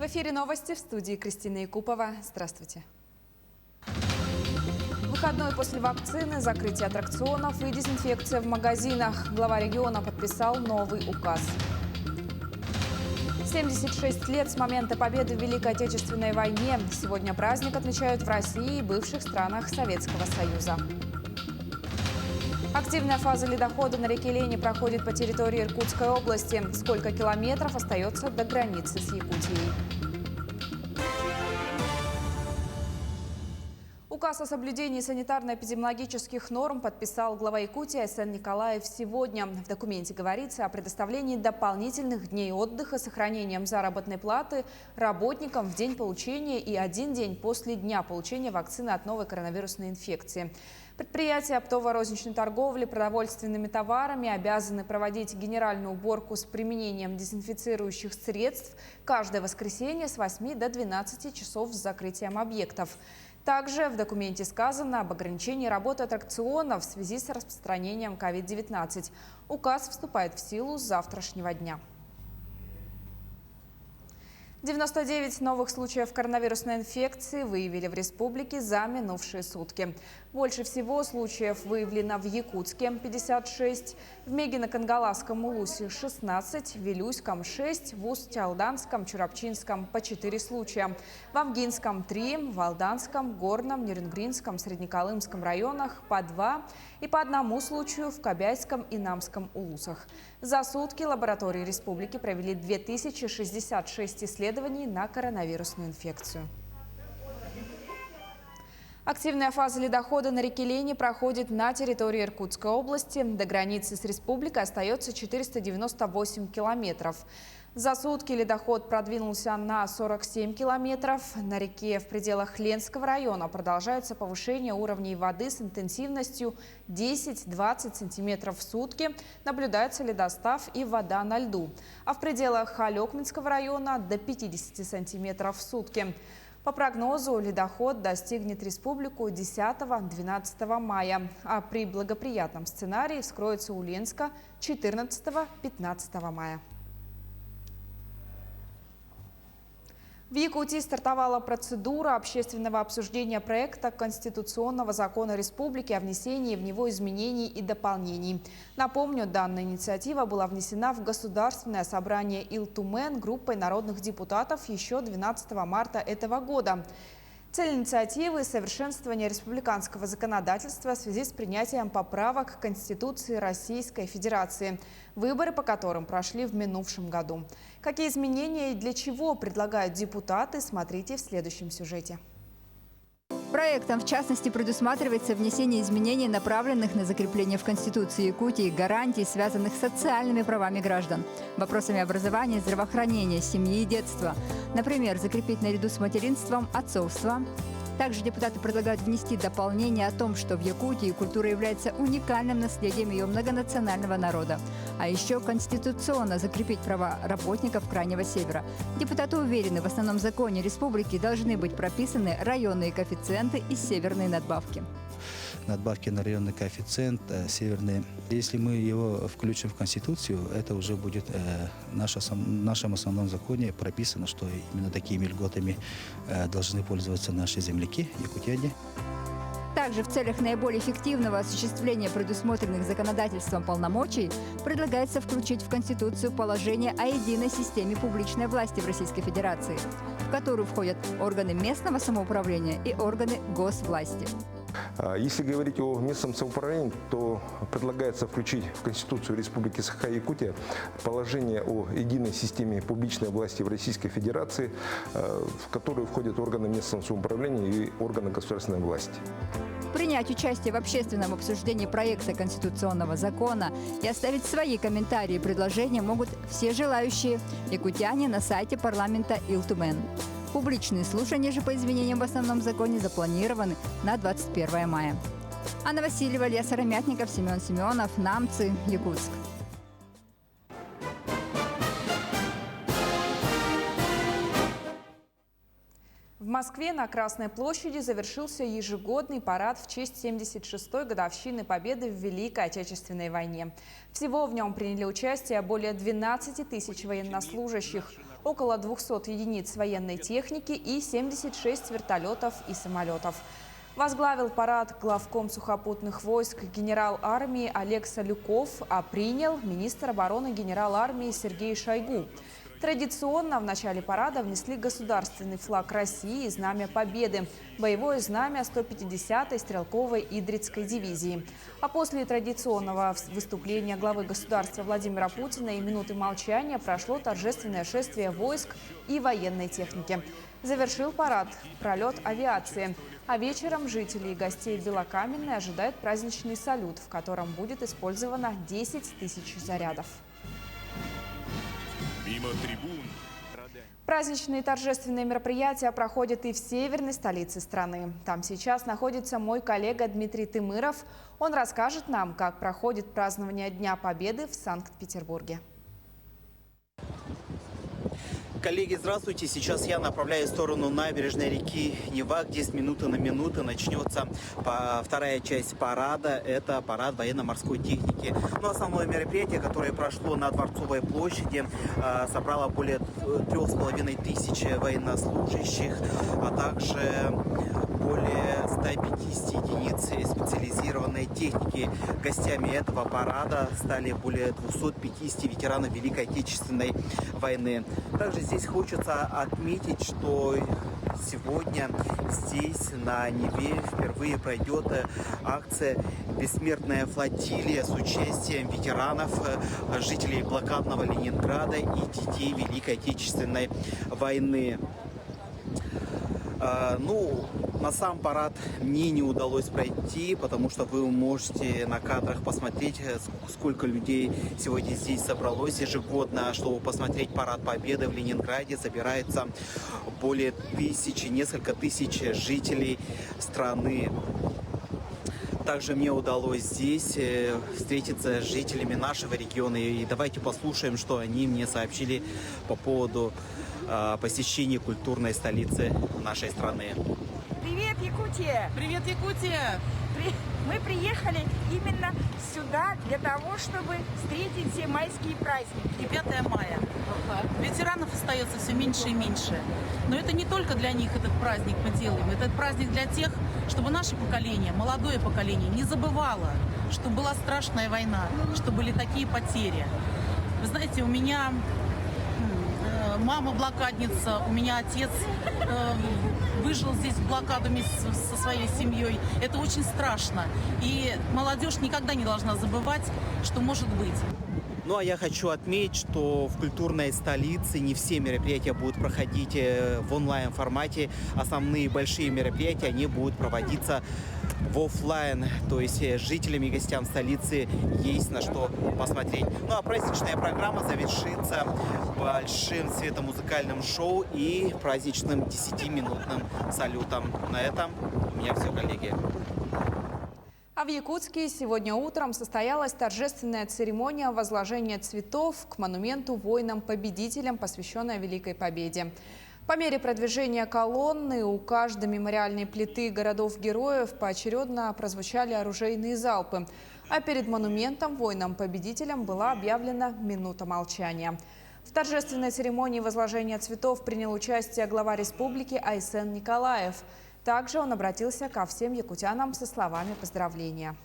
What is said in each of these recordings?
эфире новости, в студии Кристина Якупова. Здравствуйте. Выходной после вакцины, закрытие аттракционов и дезинфекция в магазинах. Глава региона подписал новый указ. 76 лет с момента победы в Великой Отечественной войне. Сегодня праздник отмечают в России и бывших странах Советского Союза. Активная фаза ледохода на реке Лени проходит по территории Иркутской области. Сколько километров остается до границы с Якутией? Указ о соблюдении санитарно-эпидемиологических норм подписал глава Якутии Айсен Николаев сегодня. В документе говорится о предоставлении дополнительных дней отдыха с сохранением заработной платы работникам в день получения и один день после дня получения вакцины от новой коронавирусной инфекции. Предприятия оптово-розничной торговли продовольственными товарами обязаны проводить генеральную уборку с применением дезинфицирующих средств каждое воскресенье с 8 до 12 часов с закрытием объектов. Также в документе сказано об ограничении работы аттракционов в связи с распространением COVID-19. Указ вступает в силу с завтрашнего дня. 99 новых случаев коронавирусной инфекции выявили в республике за минувшие сутки. Больше всего случаев выявлено в Якутске – 56, в Мегино-Кангаласском Улусе – 16, в Вилюйском – 6, в Усть-Алданском, Чурапчинском – по 4 случая, в Амгинском – 3, в Алданском, Горном, Нерюнгринском, Среднеколымском районах – по 2 и по 1 случаю в Кобяйском и Намском Улусах. За сутки лаборатории республики провели 2066 исследований на коронавирусную инфекцию. Активная фаза ледохода на реке Лени проходит на территории Иркутской области. До границы с республикой остается 498 километров. За сутки ледоход продвинулся на 47 километров. На реке в пределах Ленского района продолжается повышение уровней воды с интенсивностью 10-20 сантиметров в сутки. Наблюдается ледостав и вода на льду. А в пределах Халекминского района до 50 сантиметров в сутки. По прогнозу, ледоход достигнет республику 10-12 мая, а при благоприятном сценарии вскроется у Ленска 14-15 мая. В Якутии стартовала процедура общественного обсуждения проекта Конституционного закона республики о внесении в него изменений и дополнений. Напомню, данная инициатива была внесена в Государственное собрание Ил-Тумен группой народных депутатов еще 12 марта этого года. Цель инициативы – совершенствование республиканского законодательства в связи с принятием поправок к Конституции Российской Федерации, выборы по которым прошли в минувшем году. Какие изменения и для чего предлагают депутаты, смотрите в следующем сюжете. Проектом, в частности, предусматривается внесение изменений, направленных на закрепление в Конституции Якутии гарантий, связанных с социальными правами граждан, вопросами образования, здравоохранения, семьи и детства. Например, закрепить наряду с материнством отцовство. Также депутаты предлагают внести дополнение о том, что в Якутии культура является уникальным наследием ее многонационального народа. А еще конституционно закрепить права работников Крайнего Севера. Депутаты уверены, в основном законе республики должны быть прописаны районные коэффициенты и северные надбавки. Надбавки на районный коэффициент северный. Если мы его включим в Конституцию, это уже будет в нашем основном законе прописано, что именно такими льготами должны пользоваться наши земляки, якутяне. Также в целях наиболее эффективного осуществления предусмотренных законодательством полномочий предлагается включить в Конституцию положение о единой системе публичной власти в Российской Федерации, в которую входят органы местного самоуправления и органы госвласти. Если говорить о местном самоуправлении, то предлагается включить в Конституцию Республики Саха-Якутия положение о единой системе публичной власти в Российской Федерации, в которую входят органы местного самоуправления и органы государственной власти. Принять участие в общественном обсуждении проекта конституционного закона и оставить свои комментарии и предложения могут все желающие якутяне на сайте парламента Ил-Тумен. Публичные слушания же по изменениям в основном законе запланированы на 21 мая. Анна Васильева, Илья Сыромятников, Семен Семенов, Намцы, Якутск. В Москве на Красной площади завершился ежегодный парад в честь 76-й годовщины Победы в Великой Отечественной войне. Всего в нем приняли участие более 12 тысяч военнослужащих. около 200 единиц военной техники и 76 вертолетов и самолетов. Возглавил парад главком сухопутных войск генерал армии Олег Салюков, а принял министр обороны генерал армии Сергей Шойгу. Традиционно в начале парада внесли государственный флаг России и Знамя Победы, боевое знамя 150-й стрелковой Идрицкой дивизии. А после традиционного выступления главы государства Владимира Путина и минуты молчания прошло торжественное шествие войск и военной техники. Завершил парад пролет авиации. А вечером жителей и гостей Белокаменной ожидает праздничный салют, в котором будет использовано 10 тысяч зарядов. Мимо трибун. Праздничные торжественные мероприятия проходят и в северной столице страны. Там сейчас находится мой коллега Дмитрий Тымыров. Он расскажет нам, как проходит празднование Дня Победы в Санкт-Петербурге. Коллеги, здравствуйте. Сейчас я направляюсь в сторону набережной реки Нева, где с минуты на минуту начнется вторая часть парада. Это парад военно-морской техники. Но основное мероприятие, которое прошло на Дворцовой площади, собрало более 3500 военнослужащих, а также более 150 единиц специализированной техники. Гостями этого парада стали более 250 ветеранов Великой Отечественной войны. Также здесь хочется отметить, что сегодня здесь, на Неве, впервые пройдет акция «Бессмертная флотилия» с участием ветеранов, жителей блокадного Ленинграда и детей Великой Отечественной войны. На сам парад мне не удалось пройти, потому что вы можете на кадрах посмотреть, сколько людей сегодня здесь собралось. Ежегодно, чтобы посмотреть парад Победы в Ленинграде, собирается более несколько тысяч жителей страны. Также мне удалось здесь встретиться с жителями нашего региона. И давайте послушаем, что они мне сообщили по поводу посещения культурной столицы нашей страны. Привет, Якутия! Привет, Якутия! Мы приехали именно сюда для того, чтобы встретить все майские праздники. И 5 мая. Ветеранов остается все меньше и меньше. Но это не только для них этот праздник мы делаем. Это праздник для тех, чтобы наше поколение, молодое поколение, не забывало, что была страшная война, что были такие потери. Вы знаете, у меня мама блокадница, у меня отец выжил здесь в блокаду вместе со своей семьей. Это очень страшно. И молодежь никогда не должна забывать, что может быть. Ну а я хочу отметить, что в культурной столице не все мероприятия будут проходить в онлайн-формате. Основные большие мероприятия, они будут проводиться в офлайн. То есть жителям и гостям столицы есть на что посмотреть. Ну а праздничная программа завершится большим светомузыкальным шоу и праздничным 10-минутным салютом. На этом у меня все, коллеги. А в Якутске сегодня утром состоялась торжественная церемония возложения цветов к монументу воинам-победителям, посвященная Великой Победе. По мере продвижения колонны у каждой мемориальной плиты городов-героев поочередно прозвучали оружейные залпы. А перед монументом воинам-победителям была объявлена минута молчания. В торжественной церемонии возложения цветов принял участие глава республики Айсен Николаев. Также он обратился ко всем якутянам со словами поздравления.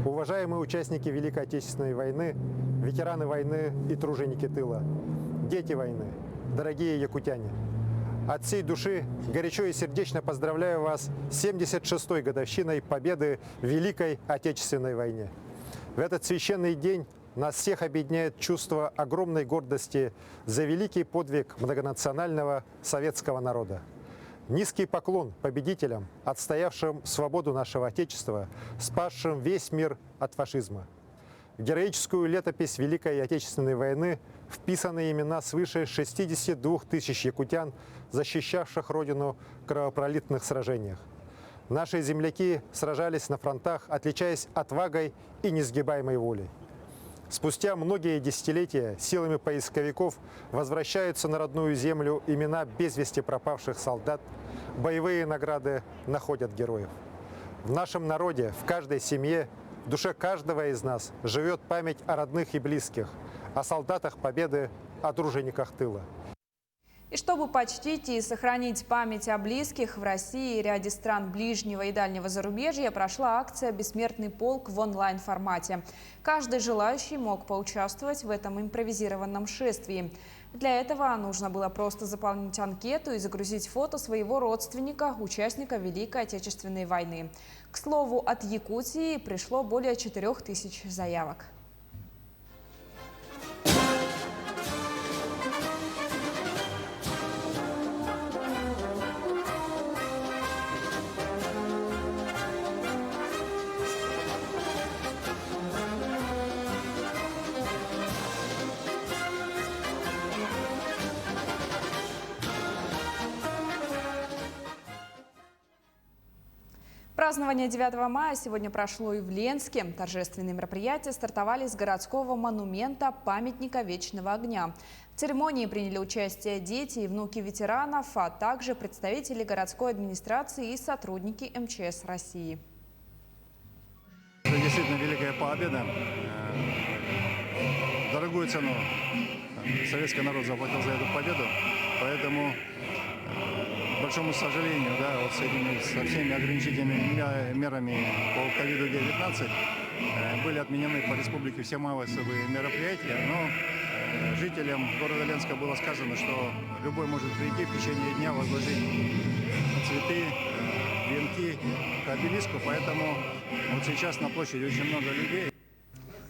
Уважаемые участники Великой Отечественной войны, ветераны войны и труженики тыла, дети войны, дорогие якутяне, от всей души горячо и сердечно поздравляю вас с 76-й годовщиной победы в Великой Отечественной войне. В этот священный день нас всех объединяет чувство огромной гордости за великий подвиг многонационального советского народа. Низкий поклон победителям, отстоявшим свободу нашего Отечества, спасшим весь мир от фашизма. В героическую летопись Великой Отечественной войны вписаны имена свыше 62 тысяч якутян, защищавших Родину в кровопролитных сражениях. Наши земляки сражались на фронтах, отличаясь отвагой и несгибаемой волей. Спустя многие десятилетия силами поисковиков возвращаются на родную землю имена без вести пропавших солдат, боевые награды находят героев. В нашем народе, в каждой семье, в душе каждого из нас живет память о родных и близких, о солдатах Победы, о тружениках тыла. И чтобы почтить и сохранить память о близких, в России и ряде стран ближнего и дальнего зарубежья прошла акция «Бессмертный полк» в онлайн-формате. Каждый желающий мог поучаствовать в этом импровизированном шествии. Для этого нужно было просто заполнить анкету и загрузить фото своего родственника, участника Великой Отечественной войны. К слову, от Якутии пришло более 4000 заявок. Празднование 9 мая сегодня прошло и в Ленске. Торжественные мероприятия стартовали с городского монумента памятника Вечного огня. В церемонии приняли участие дети и внуки ветеранов, а также представители городской администрации и сотрудники МЧС России. Это действительно великая победа. Дорогую цену советский народ заплатил за эту победу, поэтому, к большому сожалению, да, вот со всеми ограничительными мерами по COVID-19 были отменены по республике все массовые мероприятия, но жителям города Ленска было сказано, что любой может прийти в течение дня возложить цветы, венки к обелиску, поэтому вот сейчас на площади очень много людей.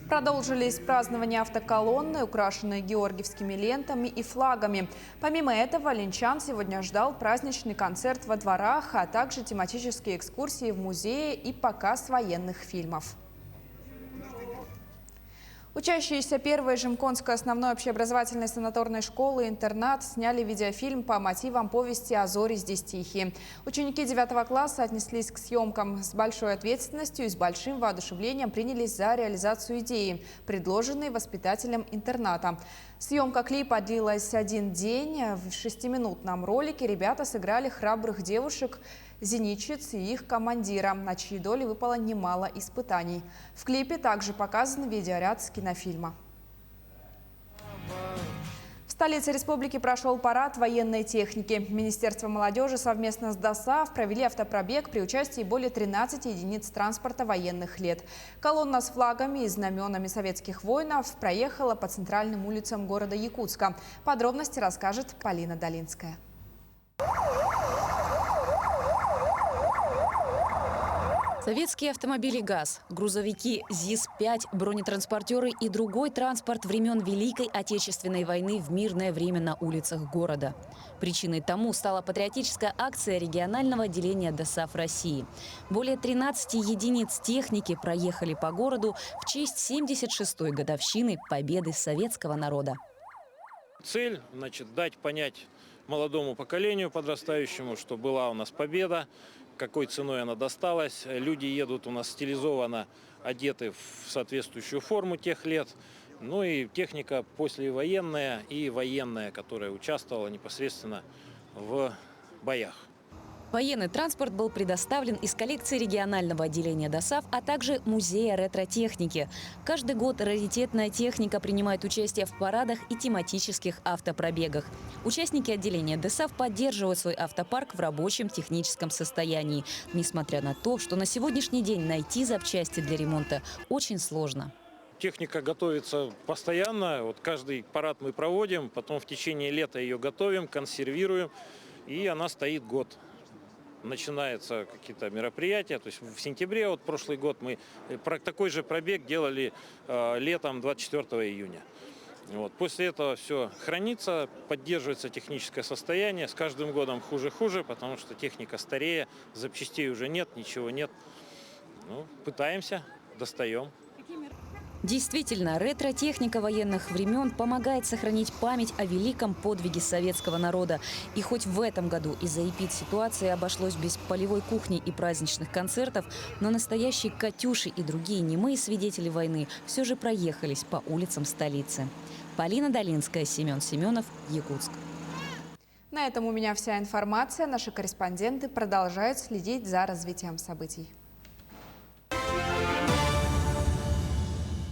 Продолжились празднования автоколонны, украшенные георгиевскими лентами и флагами. Помимо этого, ленчан сегодня ждал праздничный концерт во дворах, а также тематические экскурсии в музее и показ военных фильмов. Учащиеся 1-й Жемконской основной общеобразовательной санаторной школы-интернат сняли видеофильм по мотивам повести «А зори здесь тихие». Ученики 9 класса отнеслись к съемкам с большой ответственностью и с большим воодушевлением принялись за реализацию идеи, предложенной воспитателем интерната. Съемка клипа длилась 1 день. В 6-минутном ролике ребята сыграли храбрых девушек, зенитчиц и их командира, на чьей доле выпало немало испытаний. В клипе также показан видеоряд с кинофильма. В столице республики прошел парад военной техники. Министерство молодежи совместно с ДОСААФ провели автопробег при участии более 13 единиц транспорта военных лет. Колонна с флагами и знаменами советских воинов проехала по центральным улицам города Якутска. Подробности расскажет Полина Долинская. Советские автомобили ГАЗ, грузовики ЗИС-5, бронетранспортеры и другой транспорт времен Великой Отечественной войны в мирное время на улицах города. Причиной тому стала патриотическая акция регионального отделения ДОСААФ России. Более 13 единиц техники проехали по городу в честь 76-й годовщины победы советского народа. Цель, дать понять молодому поколению подрастающему, что была у нас победа, какой ценой она досталась. Люди едут у нас стилизованно одеты в соответствующую форму тех лет. Ну и техника послевоенная и военная, которая участвовала непосредственно в боях. Военный транспорт был предоставлен из коллекции регионального отделения ДОСААФ, а также музея ретро-техники. Каждый год раритетная техника принимает участие в парадах и тематических автопробегах. Участники отделения ДОСААФ поддерживают свой автопарк в рабочем техническом состоянии, несмотря на то, что на сегодняшний день найти запчасти для ремонта очень сложно. Техника готовится постоянно. Вот каждый парад мы проводим, потом в течение лета ее готовим, консервируем, и она стоит год. Начинаются какие-то мероприятия. То есть в сентябре, вот прошлый год, мы такой же пробег делали летом 24 июня. Вот. После этого все хранится, поддерживается техническое состояние. С каждым годом хуже, потому что техника старее, запчастей уже нет, ничего нет. Ну, пытаемся, достаем. Действительно, ретро-техника военных времен помогает сохранить память о великом подвиге советского народа. И хоть в этом году из-за эпид-ситуации обошлось без полевой кухни и праздничных концертов, но настоящие «Катюши» и другие немые свидетели войны все же проехались по улицам столицы. Полина Долинская, Семен Семенов, Якутск. На этом у меня вся информация. Наши корреспонденты продолжают следить за развитием событий.